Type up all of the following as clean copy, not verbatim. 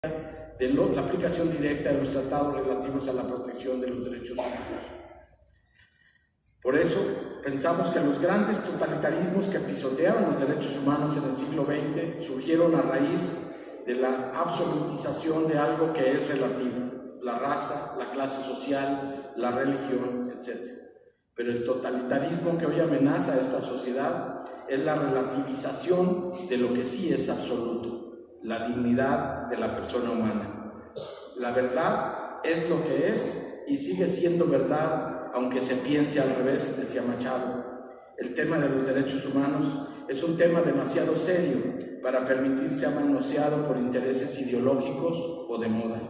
de la aplicación directa de los tratados relativos a la protección de los derechos humanos. Por eso, pensamos que los grandes totalitarismos que pisoteaban los derechos humanos en el siglo XX surgieron a raíz de la absolutización de algo que es relativo: la raza, la clase social, la religión, etc. Pero el totalitarismo que hoy amenaza a esta sociedad es la relativización de lo que sí es absoluto: la dignidad de la persona humana. La verdad es lo que es y sigue siendo verdad, aunque se piense al revés, decía Machado. El tema de los derechos humanos es un tema demasiado serio para permitirse manoseado por intereses ideológicos o de moda.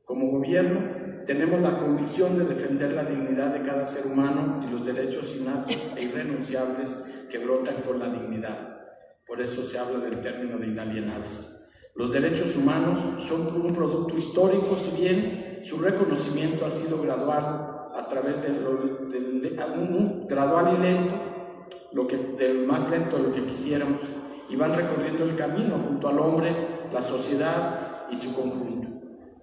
Como gobierno, tenemos la convicción de defender la dignidad de cada ser humano y los derechos innatos e irrenunciables que brotan con la dignidad. Por eso se habla del término de inalienables. Los derechos humanos son un producto histórico, si bien su reconocimiento ha sido gradual a través gradual y lento, del más lento de lo que quisiéramos, y van recorriendo el camino junto al hombre, la sociedad y su conjunto.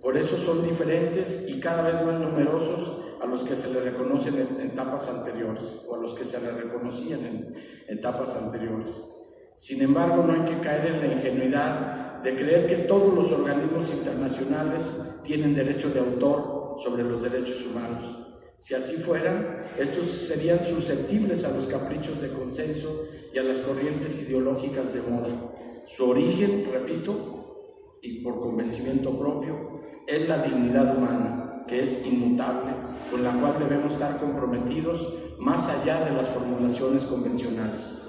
Por eso son diferentes y cada vez más numerosos a los que se les reconocen en etapas anteriores, o a los que se les reconocían en etapas anteriores. Sin embargo, no hay que caer en la ingenuidad de creer que todos los organismos internacionales tienen derecho de autor sobre los derechos humanos. Si así fueran, estos serían susceptibles a los caprichos de consenso y a las corrientes ideológicas de moda. Su origen, repito, y por convencimiento propio, es la dignidad humana, que es inmutable, con la cual debemos estar comprometidos más allá de las formulaciones convencionales.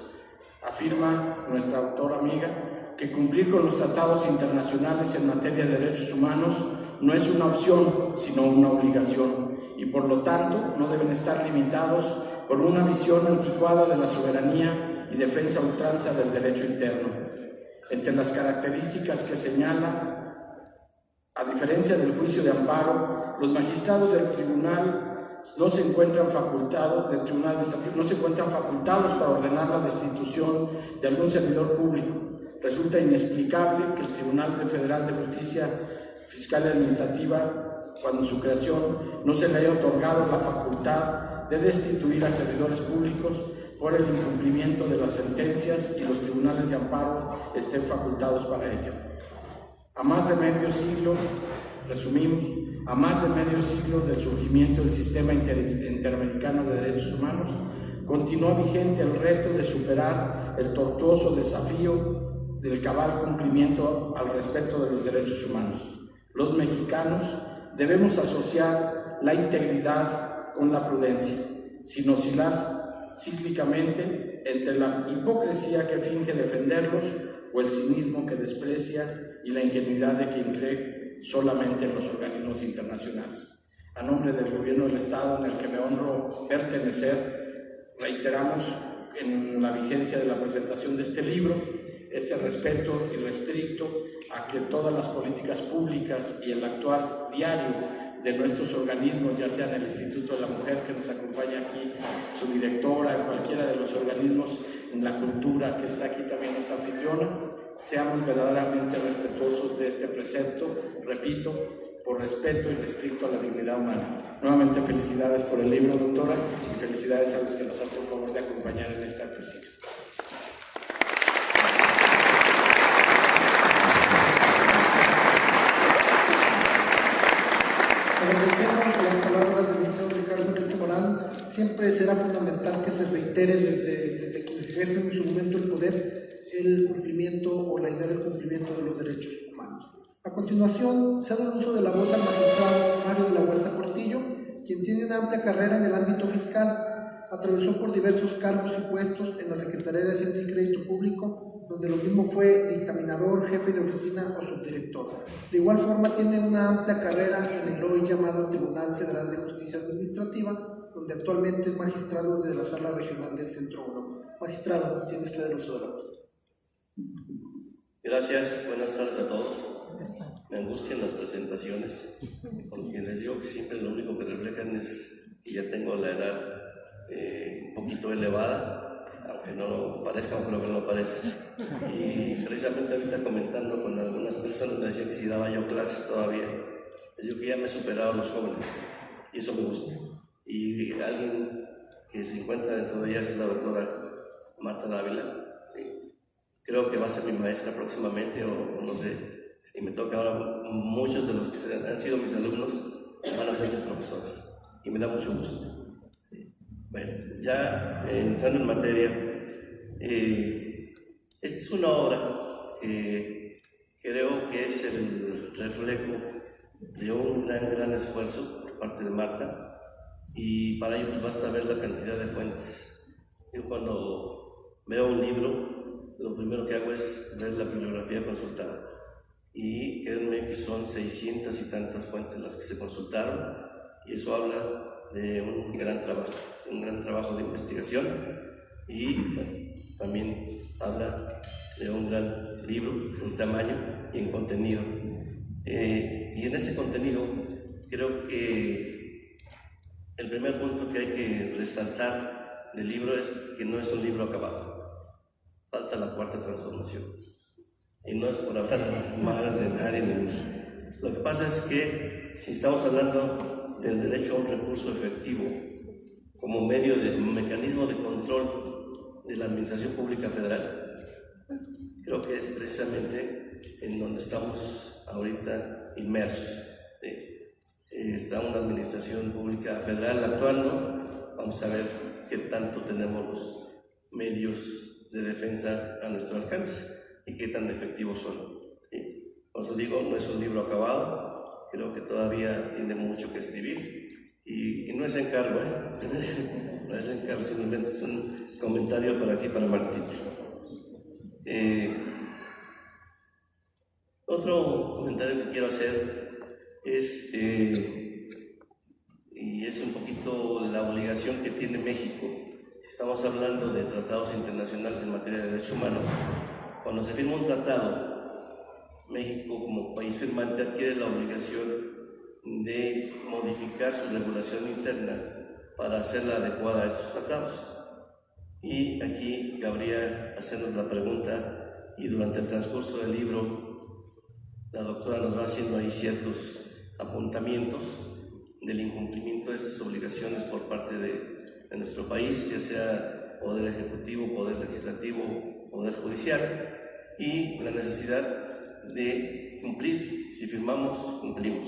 Afirma nuestra autora amiga que cumplir con los tratados internacionales en materia de derechos humanos no es una opción, sino una obligación, y por lo tanto no deben estar limitados por una visión anticuada de la soberanía y defensa a ultranza del derecho interno. Entre las características que señala, a diferencia del juicio de amparo, los magistrados del tribunal no se encuentran facultados para ordenar la destitución de algún servidor público. Resulta inexplicable que el Tribunal Federal de Justicia Fiscal y Administrativa, cuando su creación, no se le haya otorgado la facultad de destituir a servidores públicos por el incumplimiento de las sentencias y los tribunales de amparo estén facultados para ello. A más de medio siglo, resumimos, a más de medio siglo del surgimiento del Sistema Interamericano de Derechos Humanos, continúa vigente el reto de superar el tortuoso desafío del cabal cumplimiento al respeto de los derechos humanos. Los mexicanos debemos asociar la integridad con la prudencia, sin oscilar cíclicamente entre la hipocresía que finge defenderlos o el cinismo que desprecia y la ingenuidad de quien cree solamente en los organismos internacionales. A nombre del Gobierno del Estado, en el que me honro pertenecer, reiteramos en la vigencia de la presentación de este libro ese respeto irrestricto a que todas las políticas públicas y el actuar diario de nuestros organismos, ya sea en el Instituto de la Mujer, que nos acompaña aquí, su directora, en cualquiera de los organismos, en la cultura, que está aquí también nuestra anfitriona, seamos verdaderamente respetuosos de este precepto, repito, por respeto irrestricto a la dignidad humana. Nuevamente felicidades por el libro, doctora, y felicidades a los que nos hacen el favor de acompañar en este ejercicio. Agradecemos las palabras del licenciado Ricardo Enrique Morán. Siempre será fundamental que se reitere desde quienes ejercen en su momento el poder el cumplimiento o la idea del cumplimiento de los derechos humanos. A continuación, cedo el uso de la voz al magistrado Mario de la Huerta Portillo, quien tiene una amplia carrera en el ámbito fiscal. Atravesó por diversos cargos y puestos en la Secretaría de Hacienda y Crédito Público, donde lo mismo fue dictaminador, jefe de oficina o subdirector. De igual forma, tiene una amplia carrera en el hoy llamado Tribunal Federal de Justicia Administrativa, donde actualmente es magistrado de la Sala Regional del Centro 1. Magistrado, tiene usted el uso de la voz. Gracias, buenas tardes a todos. Me angustian las presentaciones, porque les digo que siempre lo único que reflejan es que ya tengo la edad un poquito elevada. aunque no lo parezca, aunque no lo parece. Y precisamente ahorita comentando con algunas personas me decían que si daba yo clases todavía, les digo que ya me he superado a los jóvenes y eso me gusta. Y alguien que se encuentra dentro de ellas es la doctora Marta Dávila. ¿Sí? Creo que va a ser mi maestra próximamente o no sé, si me toca ahora, muchos de los que han sido mis alumnos van a ser mis profesores y me da mucho gusto. ¿Sí? Bueno, ya entrando en materia, esta es una obra que creo que es el reflejo de un gran esfuerzo por parte de Marta, y para ello pues basta ver la cantidad de fuentes. Yo cuando veo un libro, lo primero que hago es ver la bibliografía consultada, y créanme que son 600 y tantas fuentes las que se consultaron, y eso habla de un gran trabajo de investigación, y bueno, también habla de un gran libro en tamaño y en contenido. Y en ese contenido creo que el primer punto que hay que resaltar del libro es que no es un libro acabado. Falta la cuarta transformación. Y no es por hablar mal de nadie. Lo que pasa es que si estamos hablando del derecho a un recurso efectivo como medio de un mecanismo de control de la Administración Pública Federal, creo que es precisamente en donde estamos ahorita inmersos. ¿Sí? Está una Administración Pública Federal actuando, vamos a ver qué tanto tenemos los medios de defensa a nuestro alcance y qué tan efectivos son. ¿Sí? Por eso digo, no es un libro acabado, creo que todavía tiene mucho que escribir, y no es encargo, no es encargo, simplemente es un comentario para aquí, para Martita. Otro comentario que quiero hacer es, y es un poquito la obligación que tiene México, si estamos hablando de tratados internacionales en materia de derechos humanos. Cuando se firma un tratado, México como país firmante adquiere la obligación de modificar su regulación interna para hacerla adecuada a estos tratados. Y aquí cabría hacernos la pregunta, y durante el transcurso del libro la doctora nos va haciendo ahí ciertos apuntamientos del incumplimiento de estas obligaciones por parte de nuestro país, ya sea Poder Ejecutivo, Poder Legislativo, Poder Judicial, y la necesidad de cumplir. Si firmamos, cumplimos,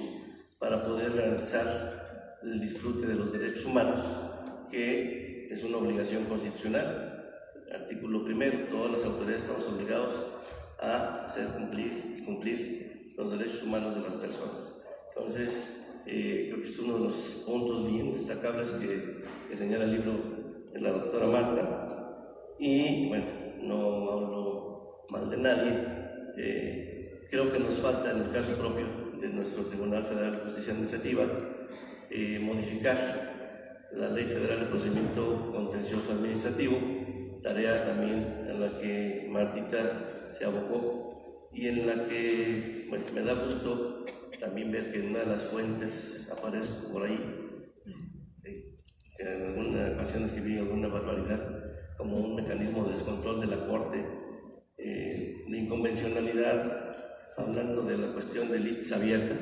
para poder garantizar el disfrute de los derechos humanos, que es una obligación constitucional. Artículo primero, todas las autoridades estamos obligados a hacer cumplir los derechos humanos de las personas. Entonces, creo que es uno de los puntos bien destacables que señala el libro de la doctora Marta. Y bueno, no hablo mal de nadie, creo que nos falta en el caso propio de nuestro Tribunal Federal de Justicia Administrativa modificar la Ley Federal de Procedimiento Contencioso Administrativo, tarea también en la que Martita se abocó, y en la que bueno, me da gusto también ver que en una de las fuentes aparezco por ahí, ¿sí? Que en alguna ocasión escribí alguna barbaridad como un mecanismo de descontrol de la Corte, de inconvencionalidad, hablando de la cuestión de litis abierta,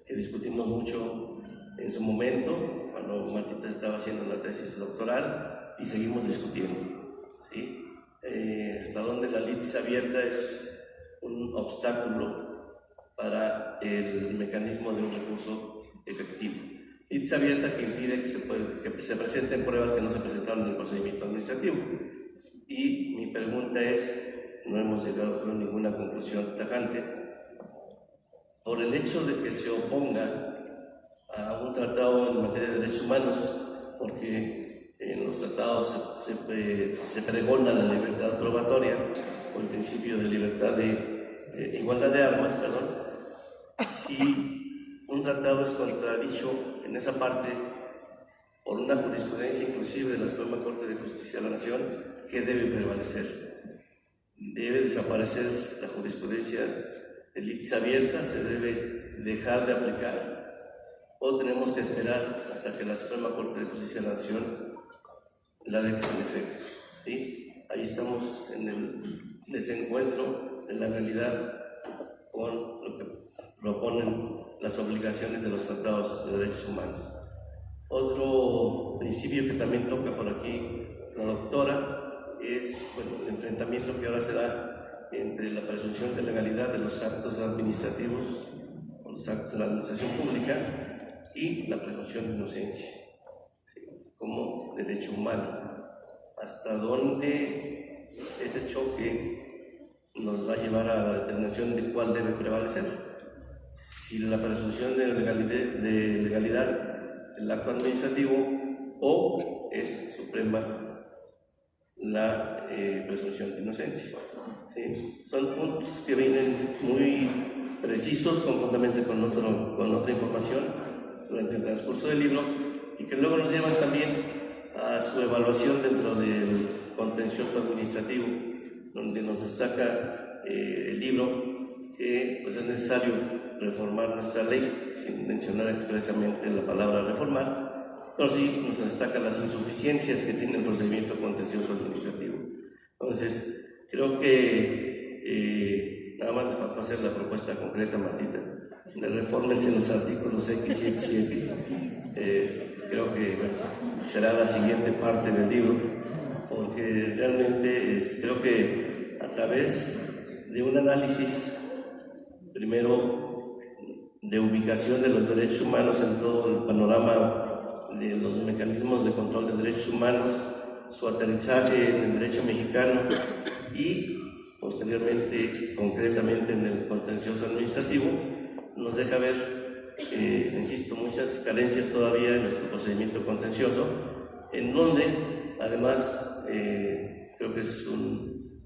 que discutimos mucho en su momento, cuando Martita estaba haciendo la tesis doctoral, y seguimos discutiendo, ¿sí? Hasta dónde la litis abierta es un obstáculo para el mecanismo de un recurso efectivo. Litis abierta que impide que se presenten pruebas que no se presentaron en el procedimiento administrativo. Y mi pregunta es, no hemos llegado a ninguna conclusión tajante, por el hecho de que se oponga a un tratado en materia de derechos humanos, porque en los tratados se pregona la libertad probatoria o el principio de libertad de igualdad de armas, si un tratado es contradicho en esa parte por una jurisprudencia inclusive de la Suprema Corte de Justicia de la Nación, ¿qué debe prevalecer? ¿Debe desaparecer la jurisprudencia de litis abierta? ¿Se debe dejar de aplicar? ¿O tenemos que esperar hasta que la Suprema Corte de Justicia de la Nación la deje sin efecto? ¿sí? Ahí estamos en el desencuentro de la realidad con lo que proponen las obligaciones de los tratados de derechos humanos. Otro principio que también toca por aquí la doctora es el enfrentamiento que ahora se da entre la presunción de legalidad de los actos administrativos o los actos de la administración pública y la presunción de inocencia, ¿sí? Como derecho humano. ¿Hasta dónde ese choque nos va a llevar a la determinación de cuál debe prevalecer? Si la presunción de legalidad del acto administrativo o es suprema la presunción de inocencia, ¿sí? Son puntos que vienen muy precisos conjuntamente con otra información durante el transcurso del libro y que luego nos llevan también a su evaluación dentro del contencioso administrativo, donde nos destaca el libro que es necesario reformar nuestra ley, sin mencionar expresamente la palabra reformar, pero sí nos destaca las insuficiencias que tiene el procedimiento contencioso administrativo. Entonces, creo que nada más les faltó hacer la propuesta concreta, Martita, de refórmense los artículos X y X y X. Creo que será la siguiente parte del libro, porque realmente creo que a través de un análisis, primero, de ubicación de los derechos humanos en todo el panorama de los mecanismos de control de derechos humanos, su aterrizaje en el derecho mexicano y posteriormente, concretamente en el contencioso administrativo, nos deja ver, insisto, muchas carencias todavía en nuestro procedimiento contencioso, en donde además creo que es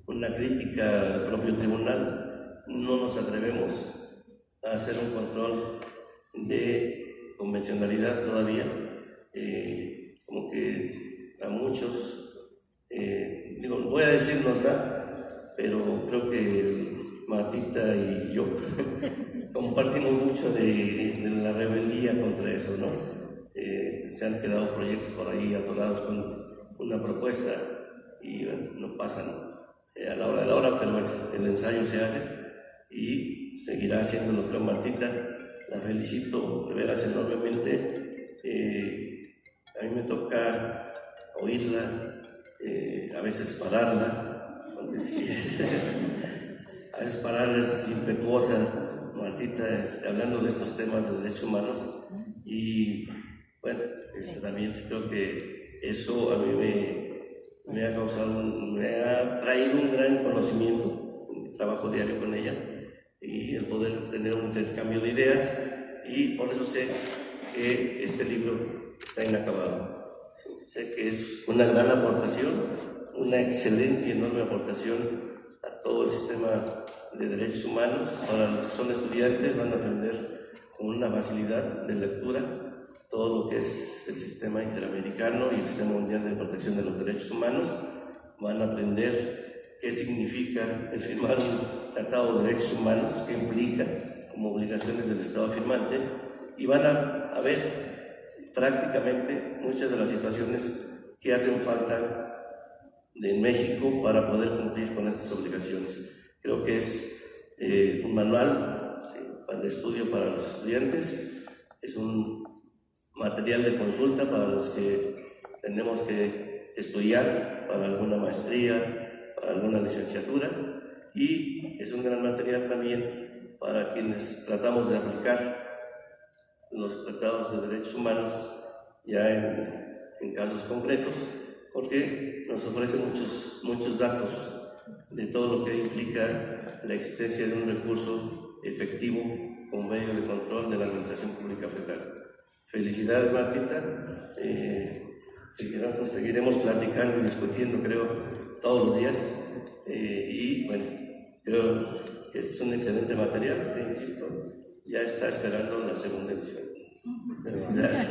una crítica al propio tribunal, no nos atrevemos a hacer un control de convencionalidad todavía, como que a muchos, voy a decir nos da, pero creo que Martita y yo compartimos mucho de la rebeldía contra eso, ¿no? Se han quedado proyectos por ahí atorados con una propuesta y no pasan a la hora de la hora, pero el ensayo se hace y seguirá haciéndolo, creo, Martita. La felicito de veras enormemente. A mí me toca oírla, a veces pararla, porque sí, a veces pararla es impetuosa, Martita, hablando de estos temas de derechos humanos. Y bueno, también creo que eso a mí me ha causado, me ha traído un gran conocimiento, un trabajo diario con ella y el poder tener un intercambio de ideas, y por eso sé que este libro está inacabado. Sí, sé que es una gran aportación, una excelente y enorme aportación a todo el sistema de derechos humanos. Para los que son estudiantes van a aprender con una facilidad de lectura todo lo que es el sistema interamericano y el sistema mundial de protección de los derechos humanos. Van a aprender qué significa el firmar un tratado de derechos humanos, qué implica como obligaciones del Estado firmante, y van a ver prácticamente muchas de las situaciones que hacen falta en México para poder cumplir con estas obligaciones. Creo que es un manual de estudio para los estudiantes, es un material de consulta para los que tenemos que estudiar para alguna maestría, para alguna licenciatura, y es un gran material también para quienes tratamos de aplicar los tratados de derechos humanos ya en casos concretos, porque nos ofrece muchos datos de todo lo que implica la existencia de un recurso efectivo como medio de control de la Administración Pública Federal. Felicidades, Martita. Seguiremos platicando y discutiendo, creo, todos los días. Y bueno, creo que este es un excelente material, insisto, ya está esperando la segunda edición. Felicidades.